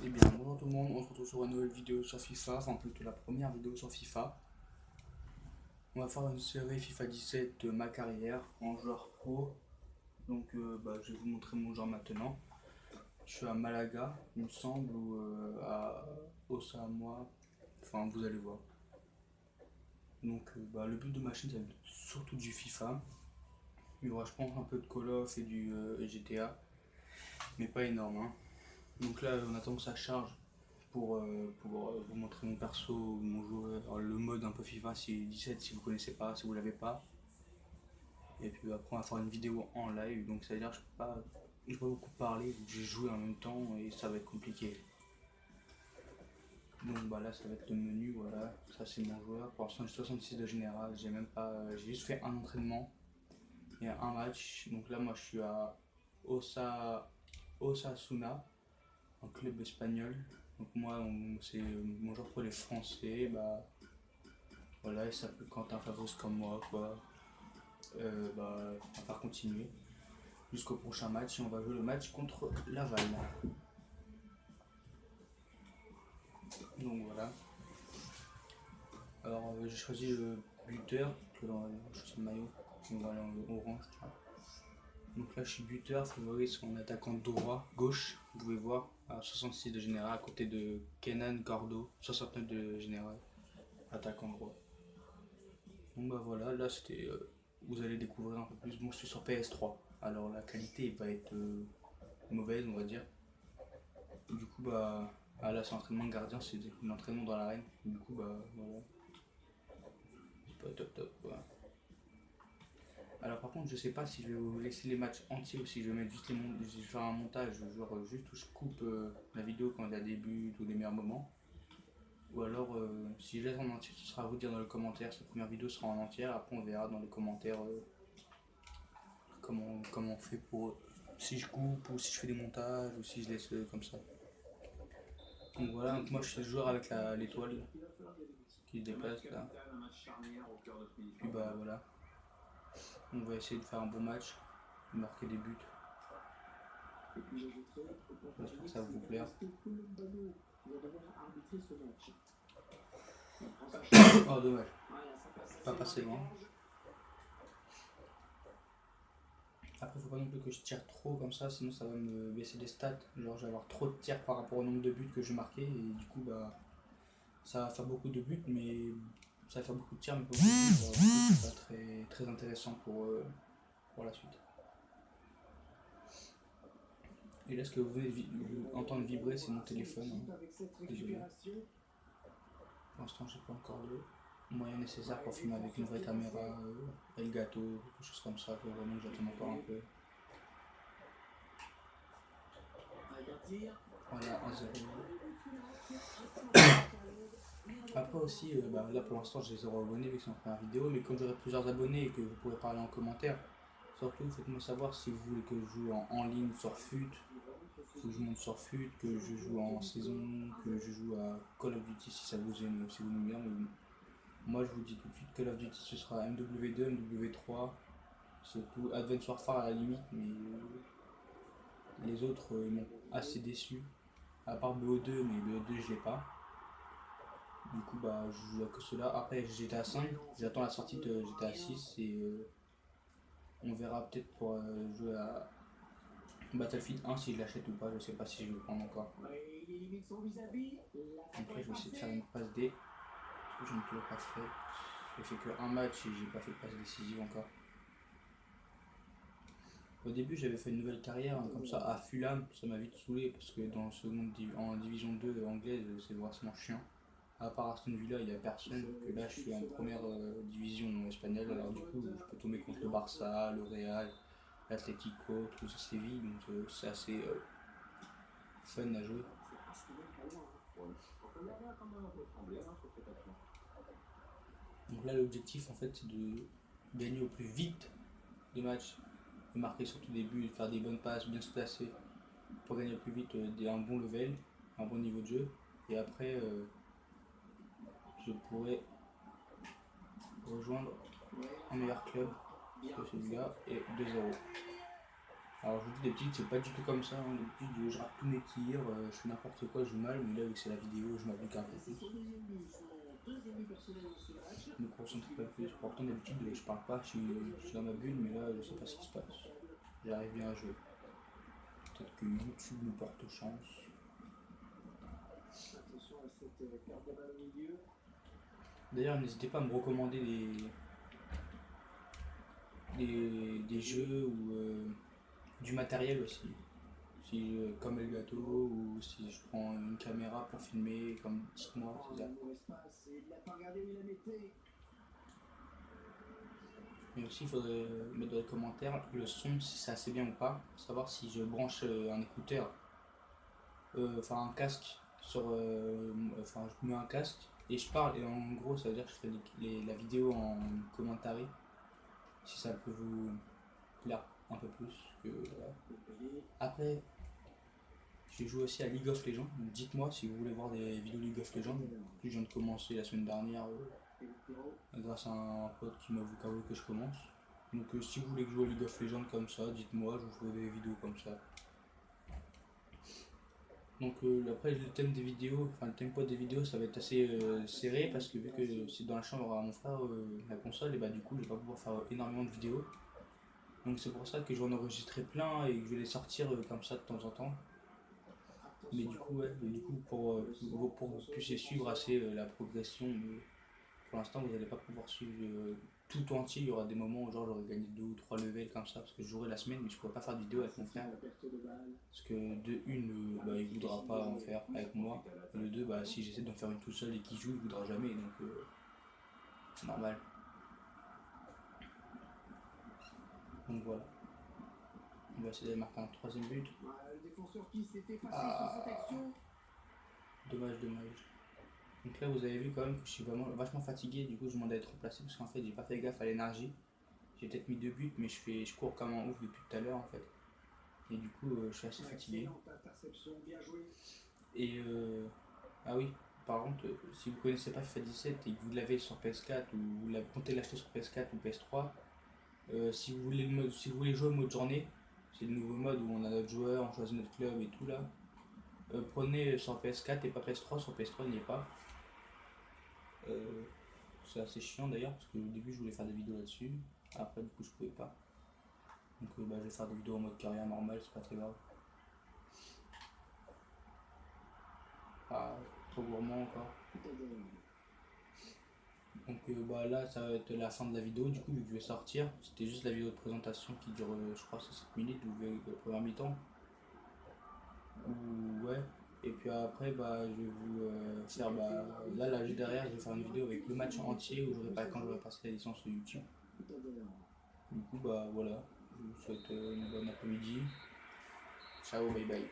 Eh bien, bonjour tout le monde, on se retrouve sur une nouvelle vidéo sur FIFA, enfin plutôt la première vidéo sur FIFA. On va faire une série FIFA 17 de ma carrière en joueur pro. Donc je vais vous montrer mon joueur maintenant. Je suis à Malaga, il me semble, ou à Osamoa, enfin vous allez voir. Donc le but de ma chaîne, c'est surtout du FIFA. Il y aura je pense un peu de Call of et du GTA, mais pas énorme, hein. Donc là on attend que ça charge pour vous montrer mon perso, mon joueur, le mode un peu FIFA 17 si vous connaissez pas, si vous l'avez pas. Et puis après on va faire une vidéo en live, donc ça veut dire que je peux pas beaucoup parler, vu que j'ai joué en même temps et ça va être compliqué. Donc là ça va être le menu, voilà, ça c'est mon joueur. Pour l'instant j'ai 66 de général, j'ai même pas. J'ai juste fait un entraînement et un match. Donc là moi je suis à Osasuna, un club espagnol. Donc moi c'est mon joueur pour les français, voilà, il s'appelle Quentin Favos comme moi, quoi. On va continuer jusqu'au prochain match et on va jouer le match contre Laval. Donc voilà. Alors j'ai choisi le buteur, que dans le maillot, on va aller en orange. Donc là je suis buteur, favori son attaquant droit, gauche, vous pouvez voir, à 66 de général, à côté de Kenan Gordo, 69 de général, attaquant droit. Donc voilà, là c'était. Vous allez découvrir un peu plus. Bon, je suis sur PS3, alors la qualité va être mauvaise, on va dire. Du coup, là c'est entraînement de gardien, c'est l'entraînement dans l'arène. Du coup, voilà, c'est pas top top, quoi. Alors, par contre, je sais pas si je vais vous laisser les matchs entiers ou si je vais mettre juste je vais faire un montage, genre juste où je coupe la vidéo quand il y a des buts ou des meilleurs moments. Ou alors, si je laisse en entier, ce sera à vous de dire dans les commentaires. Cette première vidéo sera en entière, après on verra dans les commentaires comment on fait pour. Si je coupe ou si je fais des montages ou si je laisse comme ça. Donc voilà, donc moi je suis le joueur avec l'étoile qui se déplace là. Puis voilà, on va essayer de faire un bon match, de marquer des buts. J'espère que ça va vous plaire. Oh dommage, pas passer loin. Après faut pas non plus que je tire trop comme ça, sinon ça va me baisser les stats. Genre je vais avoir trop de tirs par rapport au nombre de buts que je marquais et du coup ça va faire beaucoup de buts, mais ça va faire beaucoup de tirs, mais pas beaucoup de buts. Alors, du coup, c'est pas très intéressant pour la suite. Et là, ce que vous venez entendre vibrer, c'est mon téléphone, hein. Désolé. Pour l'instant, j'ai pas encore le moyen nécessaire pour filmer avec une vraie caméra, Elgato, quelque chose comme ça. Faut vraiment que j'attende encore un peu. Voilà, 1-0. Après aussi, là pour l'instant j'ai 0 abonnés vu que c'est en première vidéo, mais quand j'aurai plusieurs abonnés et que vous pourrez parler en commentaire, surtout faites-moi savoir si vous voulez que je joue en ligne sur FUT, que je monte sur FUT, que je joue en saison, que je joue à Call of Duty si ça vous aime, si vous aimez bien. Mais moi je vous dis tout de suite, Call of Duty ce sera MW2, MW3, c'est tout, Advanced Warfare à la limite, mais les autres ils m'ont assez déçu, à part BO2, mais BO2 je l'ai pas. Du coup, je joue à que cela. Après, GTA 5, j'attends la sortie de GTA 6 et on verra peut-être pour jouer à Battlefield 1 si je l'achète ou pas. Je sais pas si je vais le prendre encore. Donc là, je vais essayer de faire une passe D. Parce que je ne l'ai pas fait. J'ai fait que un match et j'ai pas fait de passe décisive encore. Au début, j'avais fait une nouvelle carrière hein, comme ça à Fulham. Ça m'a vite saoulé parce que en division 2 anglaise, c'est vraiment chiant. À part Aston Villa, il n'y a personne. Que là, je suis en première division espagnole. Alors, du coup, je peux tomber contre le Barça, le Real, l'Atlético, tout ça, Séville. Donc, c'est assez fun à jouer. Donc, là, l'objectif, en fait, c'est de gagner au plus vite des matchs, de marquer surtout des buts, de faire des bonnes passes, bien se placer pour gagner au plus vite un bon level, un bon niveau de jeu. Et après, je pourrais rejoindre un meilleur club que celui-là et 2-0. Alors je vous dis d'habitude c'est pas du tout comme ça, hein. D'habitude je rate tous mes tirs, je fais n'importe quoi, je joue mal, mais là vu que c'est la vidéo, je m'applique un peu plus. Je me concentre un peu plus. Pourtant d'habitude je parle pas, je suis dans ma bulle, mais là je sais pas ce qui se passe. J'arrive bien à jouer. Peut-être que YouTube me porte chance. D'ailleurs n'hésitez pas à me recommander des jeux ou du matériel aussi. Si je comme Elgato ou si je prends une caméra pour filmer, comme dites-moi, c'est ça. Mais aussi il faudrait mettre dans les commentaires le son si c'est assez bien ou pas, pour savoir si je branche un écouteur, enfin un casque enfin je mets un casque et je parle et en gros ça veut dire que je fais la vidéo en commentaire, si ça peut vous plaire un peu plus que voilà. Après je joue aussi à League of Legends, donc dites-moi si vous voulez voir des vidéos League of Legends. Je viens de commencer la semaine dernière grâce à un pote qui m'a voulu que je commence. Donc si vous voulez que je joue à League of Legends comme ça, dites-moi, je vous ferai des vidéos comme ça. Donc après le thème des vidéos, enfin le tempo des vidéos ça va être assez serré parce que vu que c'est dans la chambre à mon frère la console et bah du coup je vais pas pouvoir faire énormément de vidéos. Donc c'est pour ça que je vais en enregistrer plein et que je vais les sortir comme ça de temps en temps. Mais du coup, ouais, mais du coup pour que vous puissiez suivre assez la progression, mais pour l'instant vous n'allez pas pouvoir suivre tout entier. Il y aura des moments où genre j'aurais gagné 2 ou 3 levels comme ça parce que je jouerai la semaine mais je pourrais pas faire de vidéo avec mon frère. Parce que de une, bah, il voudra pas en faire avec moi. Et de deux, bah, si j'essaie d'en faire une tout seul et qu'il joue, il voudra jamais. Donc c'est normal. Donc voilà. On va essayer de marquer un troisième but. Ah, dommage, dommage. Donc là, vous avez vu quand même que je suis vraiment vachement fatigué. Du coup, je demande à être remplacé parce qu'en fait, j'ai pas fait gaffe à l'énergie. J'ai peut-être mis 2 buts, mais je cours comme un ouf depuis tout à l'heure en fait. Et du coup, je suis assez fatigué. Et ah oui, par contre, si vous connaissez pas FIFA 17 et que vous l'avez sur PS4 ou vous comptez l'acheter sur PS4 ou PS3, si vous voulez jouer au mode journée, c'est le nouveau mode où on a notre joueur, on choisit notre club et tout là. Prenez sur PS4 et pas PS3, sur PS3 il n'y est pas. Euh, c'est assez chiant d'ailleurs parce que au début je voulais faire des vidéos là-dessus, après du coup je pouvais pas. Donc bah, je vais faire des vidéos en mode carrière normal, c'est pas très grave. Pas trop gourmand encore. Donc bah, là ça va être la fin de la vidéo du coup vu que je vais sortir. C'était juste la vidéo de présentation qui dure je crois c'est 7 minutes ou la première mi-temps. Ou ouais. Et puis après bah je vais vous faire bah là juste derrière je vais faire une vidéo avec le match entier où j'aurai pas quand j'aurai passé la licence sur YouTube. Du coup bah voilà. Je vous souhaite une bonne après-midi. Ciao, bye bye.